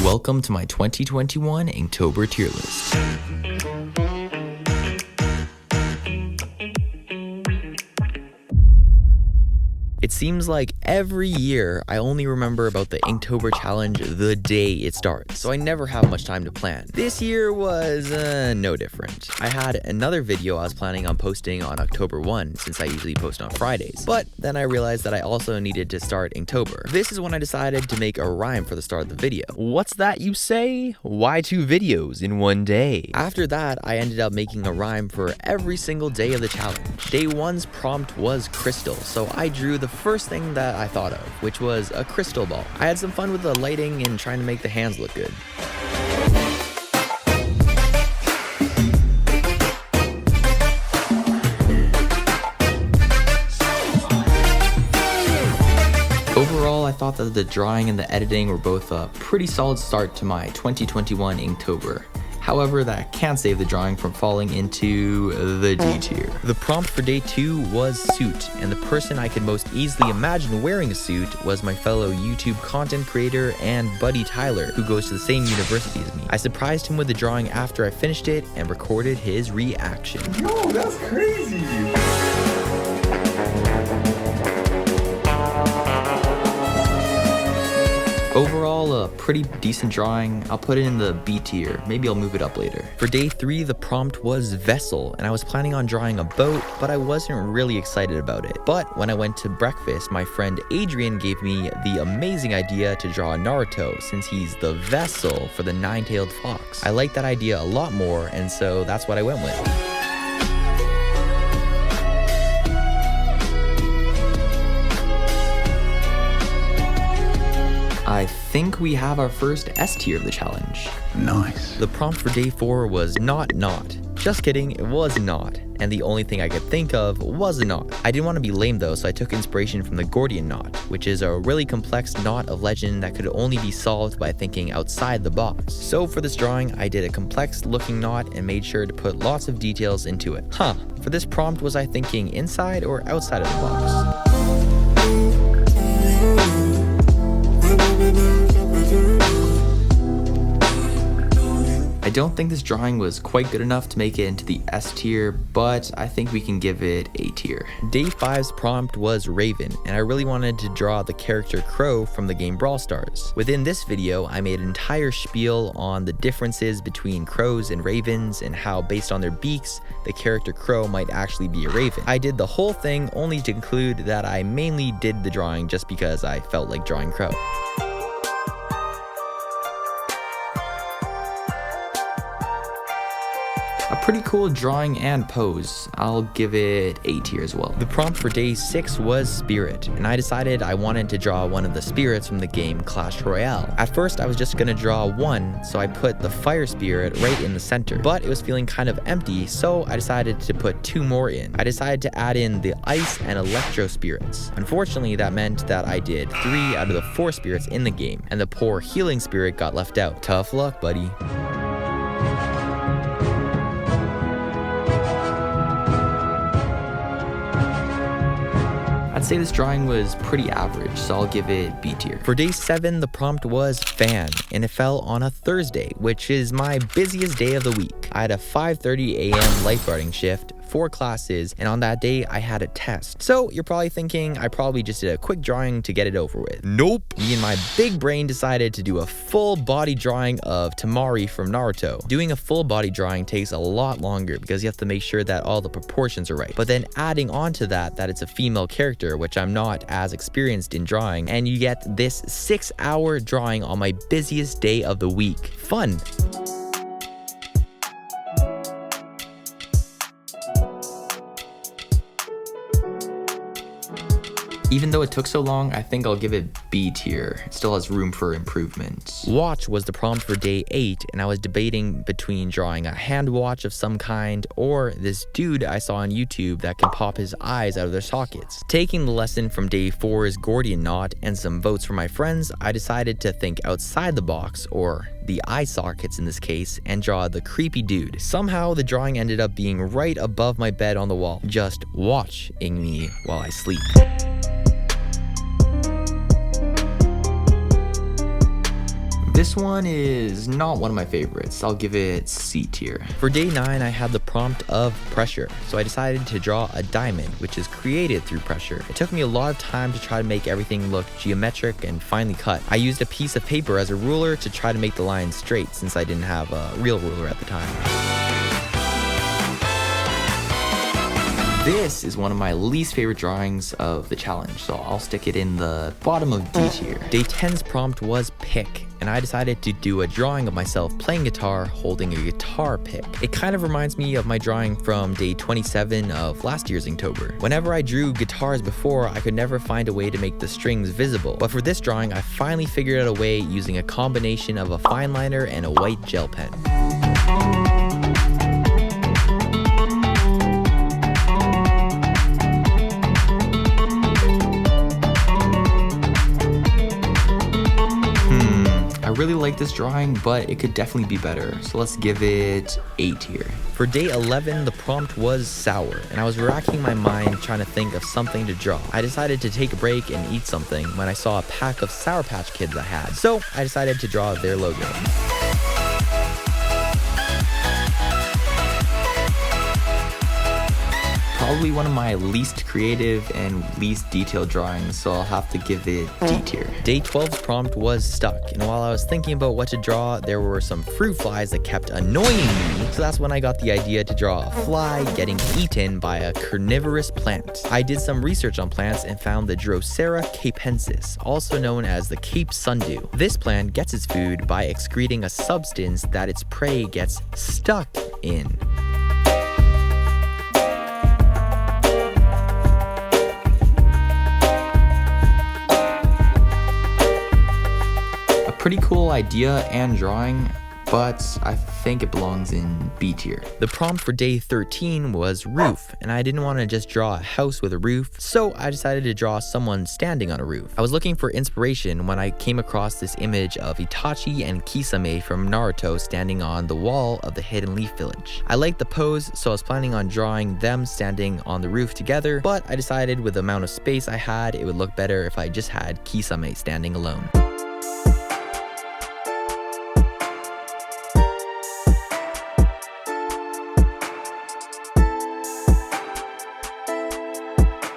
Welcome to my 2021 Inktober tier list. It seems like every year I only remember about the Inktober challenge the day it starts, so I never have much time to plan. This year was no different. I had another video I was planning on posting on October 1 since I usually post on Fridays, but then I realized that I also needed to start Inktober. This is when I decided to make a rhyme for the start of the video. What's that you say? Why 2 videos in one day? After that, I ended up making a rhyme for every single day of the challenge. Day 1's prompt was crystal, so I drew the first thing that I thought of, which was a crystal ball. I had some fun with the lighting and trying to make the hands look good. Overall, I thought that the drawing and the editing were both a pretty solid start to my 2021 Inktober. However, that can't save the drawing from falling into the D tier. The prompt for day 2 was suit, and the person I could most easily imagine wearing a suit was my fellow YouTube content creator and buddy Tyler, who goes to the same university as me. I surprised him with the drawing after I finished it and recorded his reaction. Yo, that's crazy! Overall, a pretty decent drawing. I'll put it in the B tier. Maybe I'll move it up later. For day 3, the prompt was vessel, and I was planning on drawing a boat, but I wasn't really excited about it. But when I went to breakfast, my friend Adrian gave me the amazing idea to draw Naruto, since he's the vessel for the 9-tailed fox. I liked that idea a lot more, and so that's what I went with. I think we have our first S tier of the challenge. Nice. The prompt for day 4 was not. Just kidding, it was not. And the only thing I could think of was a knot. I didn't want to be lame though, so I took inspiration from the Gordian knot, which is a really complex knot of legend that could only be solved by thinking outside the box. So for this drawing, I did a complex looking knot and made sure to put lots of details into it. For this prompt, was I thinking inside or outside of the box? I don't think this drawing was quite good enough to make it into the S tier, but I think we can give it A tier. Day 5's prompt was Raven, and I really wanted to draw the character Crow from the game Brawl Stars. Within this video, I made an entire spiel on the differences between crows and ravens and how, based on their beaks, the character Crow might actually be a raven. I did the whole thing only to conclude that I mainly did the drawing just because I felt like drawing Crow. A pretty cool drawing and pose. I'll give it A tier as well. The prompt for day 6 was spirit, and I decided I wanted to draw one of the spirits from the game Clash Royale. At first, I was just gonna draw one, so I put the fire spirit right in the center, but it was feeling kind of empty, so I decided to put 2 more in. I decided to add in the ice and electro spirits. Unfortunately, that meant that I did 3 out of the 4 spirits in the game, and the poor healing spirit got left out. Tough luck, buddy. I'd say this drawing was pretty average, so I'll give it B tier. For day 7, the prompt was fan, and it fell on a Thursday, which is my busiest day of the week. I had a 5:30 a.m. lifeguarding shift, 4 classes, and on that day, I had a test. So you're probably thinking I probably just did a quick drawing to get it over with. Nope. Me and my big brain decided to do a full body drawing of Tamari from Naruto. Doing a full body drawing takes a lot longer because you have to make sure that all the proportions are right. But then adding on to that it's a female character, which I'm not as experienced in drawing, and you get this 6-hour drawing on my busiest day of the week. Fun. Even though it took so long, I think I'll give it B tier. It still has room for improvement. Watch was the prompt for day 8, and I was debating between drawing a hand watch of some kind or this dude I saw on YouTube that can pop his eyes out of their sockets. Taking the lesson from day 4's Gordian knot and some votes from my friends, I decided to think outside the box, or the eye sockets in this case, and draw the creepy dude. Somehow the drawing ended up being right above my bed on the wall, just watching me while I sleep. This one is not one of my favorites. I'll give it C tier. For day 9, I had the prompt of pressure, so I decided to draw a diamond, which is created through pressure. It took me a lot of time to try to make everything look geometric and finely cut. I used a piece of paper as a ruler to try to make the lines straight since I didn't have a real ruler at the time. This is one of my least favorite drawings of the challenge, so I'll stick it in the bottom of D tier. Day 10's prompt was pick, and I decided to do a drawing of myself playing guitar holding a guitar pick. It kind of reminds me of my drawing from day 27 of last year's Inktober. Whenever I drew guitars before, I could never find a way to make the strings visible, but for this drawing, I finally figured out a way using a combination of a fine liner and a white gel pen. I really like this drawing, but it could definitely be better, so let's give it A tier. For day 11, the prompt was sour, and I was racking my mind trying to think of something to draw. I decided to take a break and eat something when I saw a pack of Sour Patch Kids I had, so I decided to draw their logo. Probably one of my least creative and least detailed drawings, so I'll have to give it D tier. Day 12's prompt was stuck, and while I was thinking about what to draw, there were some fruit flies that kept annoying me, so that's when I got the idea to draw a fly getting eaten by a carnivorous plant. I did some research on plants and found the Drosera Capensis, also known as the Cape Sundew. This plant gets its food by excreting a substance that its prey gets stuck in. Pretty cool idea and drawing, but I think it belongs in B tier. The prompt for day 13 was roof, and I didn't want to just draw a house with a roof, so I decided to draw someone standing on a roof. I was looking for inspiration when I came across this image of Itachi and Kisame from Naruto standing on the wall of the Hidden Leaf Village. I liked the pose, so I was planning on drawing them standing on the roof together, but I decided with the amount of space I had, it would look better if I just had Kisame standing alone.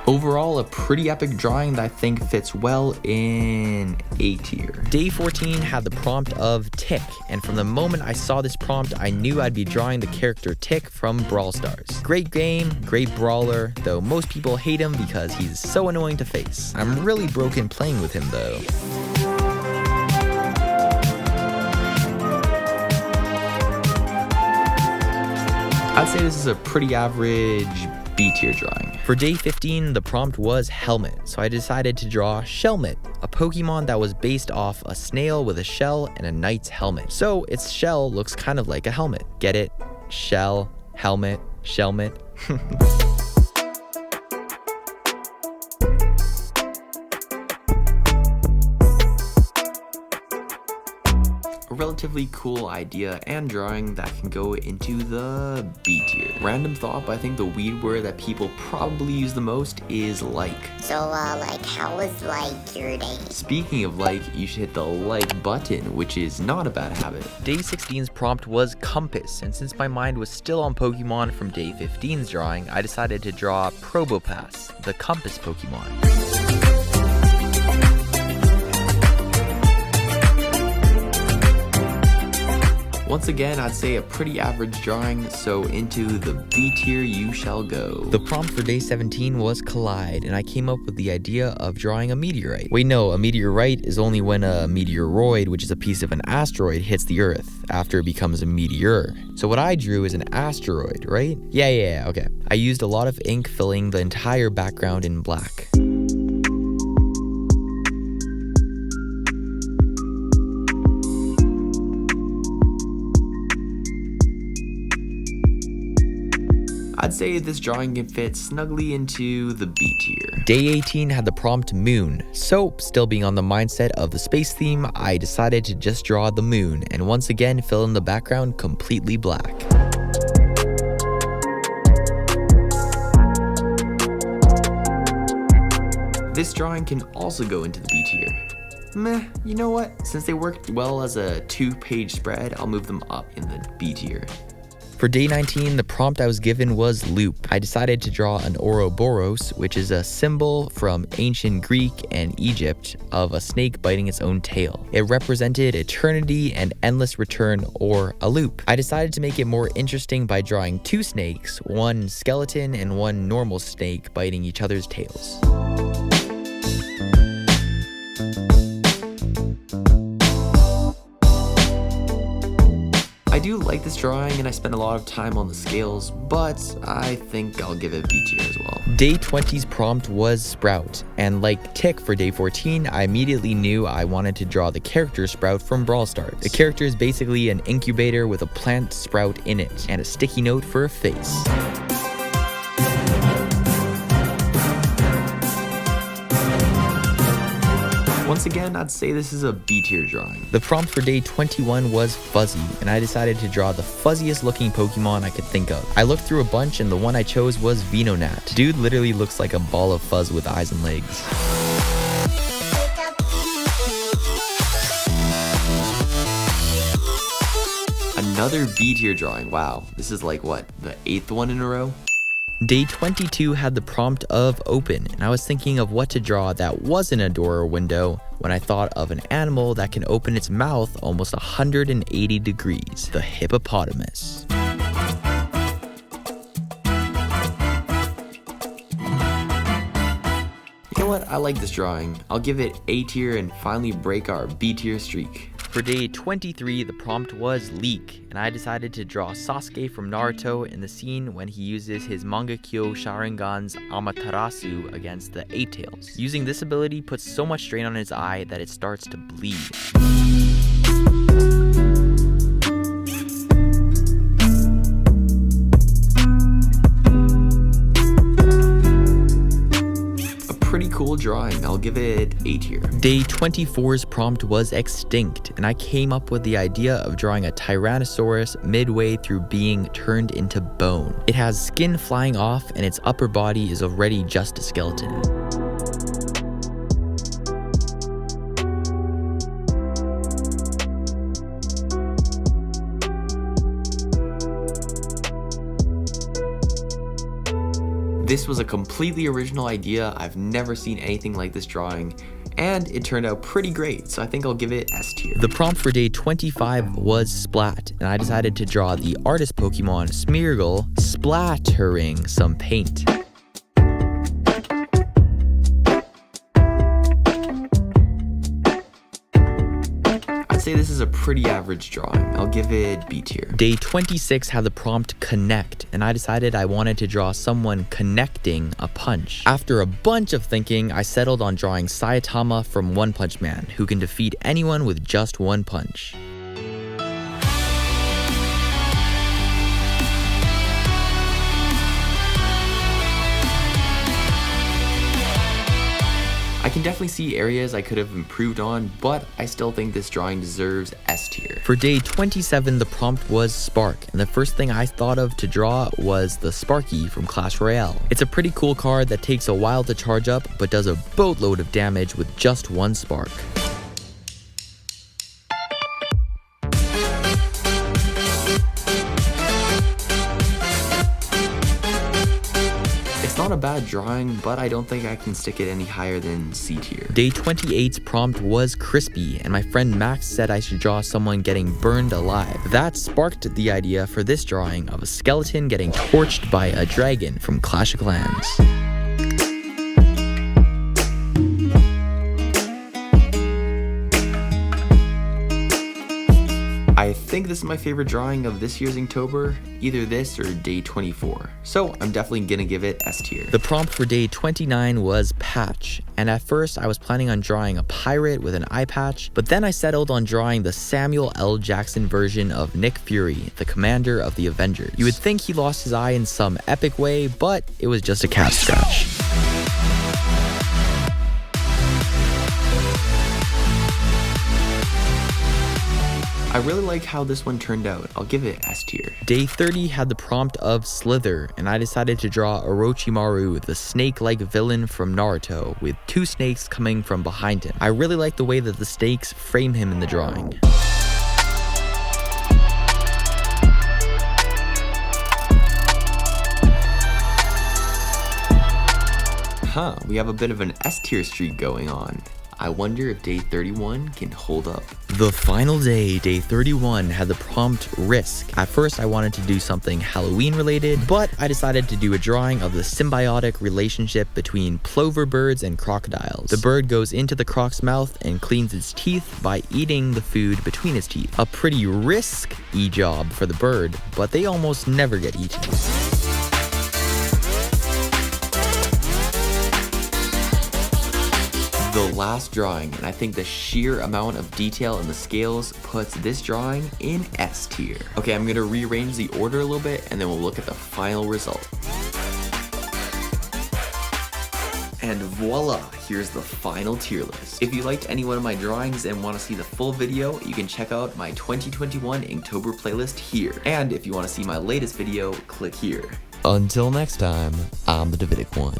Overall, a pretty epic drawing that I think fits well in A tier. Day 14 had the prompt of Tick, and from the moment I saw this prompt, I knew I'd be drawing the character Tick from Brawl Stars. Great game, great brawler, though most people hate him because he's so annoying to face. I'm really broken playing with him though. I'd say this is a pretty average B tier drawing. For day 15, the prompt was helmet, so I decided to draw Shelmet, a Pokemon that was based off a snail with a shell and a knight's helmet. So its shell looks kind of like a helmet. Get it? Shell, helmet, Shelmet. A relatively cool idea and drawing that can go into the B tier. Random thought, but I think the weed word that people probably use the most is like. So, how was, your day? Speaking of like, you should hit the like button, which is not a bad habit. Day 16's prompt was compass, and since my mind was still on Pokemon from day 15's drawing, I decided to draw Probopass, the compass Pokemon. Once again, I'd say a pretty average drawing, so into the B tier you shall go. The prompt for day 17 was collide, and I came up with the idea of drawing a meteorite. Wait, no, a meteorite is only when a meteoroid, which is a piece of an asteroid, hits the Earth after it becomes a meteor. So what I drew is an asteroid, right? Yeah, okay. I used a lot of ink filling the entire background in black. I'd say this drawing can fit snugly into the B tier. Day 18 had the prompt moon, so still being on the mindset of the space theme, I decided to just draw the moon and once again fill in the background completely black. This drawing can also go into the B tier. meh, you know what? Since they worked well as a 2-page spread, I'll move them up in the B tier. For day 19, the prompt I was given was loop. I decided to draw an Ouroboros, which is a symbol from ancient Greek and Egypt of a snake biting its own tail. It represented eternity and endless return, or a loop. I decided to make it more interesting by drawing 2 snakes, one skeleton and one normal snake biting each other's tails. I do like this drawing and I spent a lot of time on the scales, but I think I'll give it B tier as well. Day 20's prompt was Sprout, and like Tick for day 14, I immediately knew I wanted to draw the character Sprout from Brawl Stars. The character is basically an incubator with a plant sprout in it, and a sticky note for a face. Once again, I'd say this is a B tier drawing. The prompt for day 21 was Fuzzy, and I decided to draw the fuzziest looking Pokemon I could think of. I looked through a bunch and the one I chose was Venonat. Dude literally looks like a ball of fuzz with eyes and legs. Another B tier drawing, wow. This is like what, the 8th one in a row? Day 22 had the prompt of open, and I was thinking of what to draw that wasn't a door or window when I thought of an animal that can open its mouth almost 180 degrees, the hippopotamus. You know what, I like this drawing. I'll give it A tier and finally break our B tier streak. For day 23, the prompt was leak, and I decided to draw Sasuke from Naruto in the scene when he uses his Mangekyo Sharingan's Amaterasu against the Eight Tails. Using this ability puts so much strain on his eye that it starts to bleed. Pretty cool drawing, I'll give it A tier. Day 24's prompt was extinct, and I came up with the idea of drawing a Tyrannosaurus midway through being turned into bone. It has skin flying off and its upper body is already just a skeleton. This was a completely original idea. I've never seen anything like this drawing, and it turned out pretty great, so I think I'll give it S tier. The prompt for day 25 was Splat, and I decided to draw the artist Pokemon Smeargle splattering some paint. I'd say this is a pretty average drawing. I'll give it B tier. Day 26 had the prompt connect, and I decided I wanted to draw someone connecting a punch. After a bunch of thinking, I settled on drawing Saitama from One Punch Man, who can defeat anyone with just one punch. I can definitely see areas I could have improved on, but I still think this drawing deserves S tier. For day 27, the prompt was Spark, and the first thing I thought of to draw was the Sparky from Clash Royale. It's a pretty cool card that takes a while to charge up, but does a boatload of damage with just one spark. It's not a bad drawing, but I don't think I can stick it any higher than C tier. Day 28's prompt was Crispy, and my friend Max said I should draw someone getting burned alive. That sparked the idea for this drawing of a skeleton getting torched by a dragon from Clash of Clans. I think this is my favorite drawing of this year's Inktober, either this or day 24, so I'm definitely gonna give it S tier. The prompt for day 29 was Patch, and at first I was planning on drawing a pirate with an eye patch, but then I settled on drawing the Samuel L. Jackson version of Nick Fury, the commander of the Avengers. You would think he lost his eye in some epic way, but it was just a cat scratch. I really like how this one turned out. I'll give it S tier. Day 30 had the prompt of Slither, and I decided to draw Orochimaru, the snake-like villain from Naruto, with two snakes coming from behind him. I really like the way that the snakes frame him in the drawing. We have a bit of an S tier streak going on. I wonder if day 31 can hold up. The final day, day 31, had the prompt Risk. At first, I wanted to do something Halloween related, but I decided to do a drawing of the symbiotic relationship between plover birds and crocodiles. The bird goes into the croc's mouth and cleans its teeth by eating the food between its teeth. A pretty risky job for the bird, but they almost never get eaten. The last drawing, and I think the sheer amount of detail in the scales puts this drawing in S tier. Okay, I'm gonna rearrange the order a little bit and then we'll look at the final result. And voila, here's the final tier list. If you liked any one of my drawings and want to see the full video, you can check out my 2021 Inktober playlist here. And if you want to see my latest video, click here. Until next time, I'm the Davidic one.